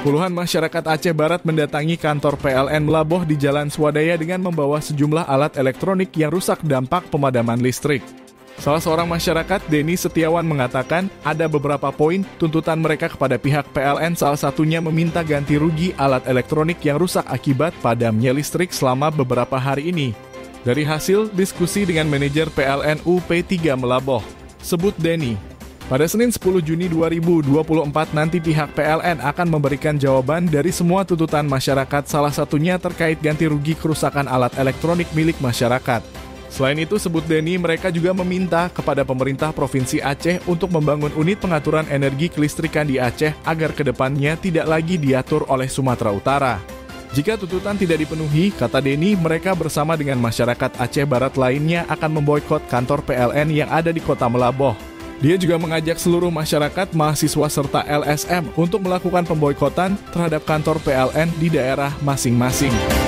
Puluhan masyarakat Aceh Barat mendatangi kantor PLN Melaboh di Jalan Swadaya dengan membawa sejumlah alat elektronik yang rusak dampak pemadaman listrik. Salah seorang masyarakat, Denny Setiawan, mengatakan ada beberapa poin tuntutan mereka kepada pihak PLN, salah satunya meminta ganti rugi alat elektronik yang rusak akibat padamnya listrik selama beberapa hari ini. Dari hasil diskusi dengan manajer PLN UP3 Melaboh, sebut Denny, pada Senin 10 Juni 2024 nanti pihak PLN akan memberikan jawaban dari semua tuntutan masyarakat, salah satunya terkait ganti rugi kerusakan alat elektronik milik masyarakat. Selain itu, sebut Denny, mereka juga meminta kepada pemerintah Provinsi Aceh untuk membangun unit pengaturan energi kelistrikan di Aceh agar kedepannya tidak lagi diatur oleh Sumatera Utara. Jika tuntutan tidak dipenuhi, kata Denny, mereka bersama dengan masyarakat Aceh Barat lainnya akan memboikot kantor PLN yang ada di Kota Melaboh. Dia juga mengajak seluruh masyarakat, mahasiswa serta LSM untuk melakukan pemboikotan terhadap kantor PLN di daerah masing-masing.